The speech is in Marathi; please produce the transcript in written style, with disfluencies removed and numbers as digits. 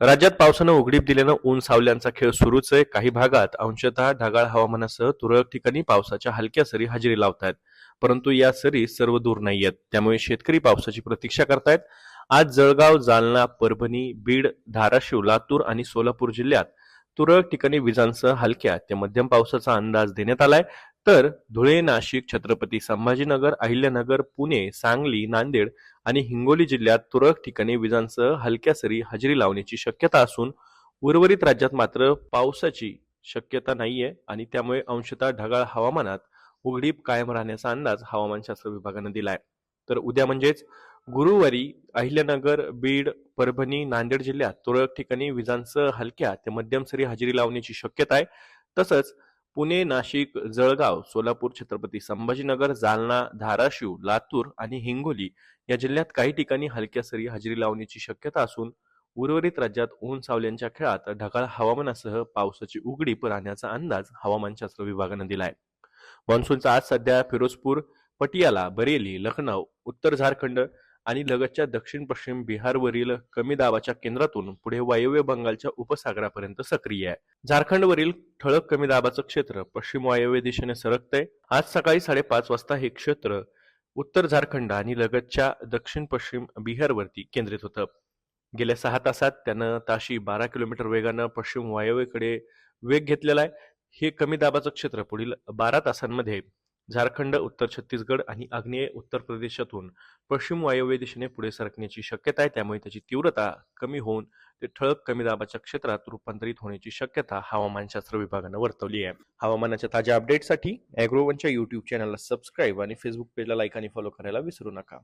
राज्यात पावसानं उघडीप दिल्यानं ऊन सावल्यांचा खेळ सुरूच आहे. काही भागात अंशतः ढगाळ हवामानासह तुरळक ठिकाणी पावसाच्या हलक्या सरी हजेरी लावतायत. परंतु या सरी सर्व दूर नाहीयेत. त्यामुळे शेतकरी पावसाची प्रतीक्षा करतायत. आज जळगाव, जालना, परभणी, बीड, धाराशिव, लातूर आणि सोलापूर जिल्ह्यात तुरळक ठिकाणी विजांसह हलक्या ते मध्यम पावसाचा अंदाज देण्यात आलाय. तर धुळे, नाशिक, छत्रपती संभाजीनगर, अहिल्यानगर, पुणे, सांगली, नांदेड आणि हिंगोली जिल्ह्यात तुरळक ठिकाणी विजांसह हलक्या सरी हजेरी लावण्याची शक्यता असून उर्वरित राज्यात मात्र पावसाची शक्यता नाहीये आणि त्यामुळे अंशतः ढगाळ हवामानात उघडीप कायम राहण्याचा अंदाज हवामानशास्त्र विभागानं दिलाय. तर उद्या म्हणजेच गुरुवारी अहिल्यानगर, बीड, परभणी, नांदेड जिल्ह्यात तुरळक ठिकाणी विजांसह हलक्या ते मध्यम सरी हजेरी लावण्याची शक्यता आहे. तसंच पुणे, नाशिक, जळगाव, सोलापूर, छत्रपती संभाजीनगर, जालना, धाराशिव, लातूर आणि हिंगोली या जिल्ह्यात काही ठिकाणी हलक्या सरी हजेरी लावण्याची शक्यता असून उर्वरित राज्यात ऊन सावल्यांच्या खेळात ढगाळ हवामानासह पावसाची उघडीप राहण्याचा अंदाज हवामानशास्त्र विभागानं दिलाय. मान्सूनचा आज सध्या फिरोजपूर, पटियाला, बरेली, लखनौ, उत्तर झारखंड आणि लगतच्या दक्षिण पश्चिम बिहारवरील कमी दाबाच्या केंद्रातून पुढे वायव्य बंगालच्या उपसागरापर्यंत सक्रिय आहे. झारखंडवरील ठळक कमी दाबाचं क्षेत्र पश्चिम वायव्य दिशेने सरकतंय. आज सकाळी 5:30 वाजता हे क्षेत्र उत्तर झारखंड आणि लगतच्या दक्षिण पश्चिम बिहारवरती केंद्रित होतं. गेल्या 6 तासात त्यानं ताशी 12 किलोमीटर वेगानं पश्चिम वायव्येकडे वेग घेतलेला आहे. हे कमी दाबाचं क्षेत्र पुढील 12 तासांमध्ये झारखंड, उत्तर छत्तीसगड आणि आग्नेय उत्तर प्रदेशातून पश्चिम वायव्य दिशेने पुढे सरकण्याची शक्यता आहे. त्यामुळे त्याची तीव्रता कमी होऊन ते ठळक कमी दाबाच्या क्षेत्रात रूपांतरित होण्याची शक्यता हवामानशास्त्र विभागानं वर्तवली आहे. हवामानाच्या ताज्या अपडेटसाठी ॲग्रोवनच्या YouTube चॅनलला सबस्क्राईब आणि फेसबुक पेजला लाईक आणि फॉलो करायला विसरू नका.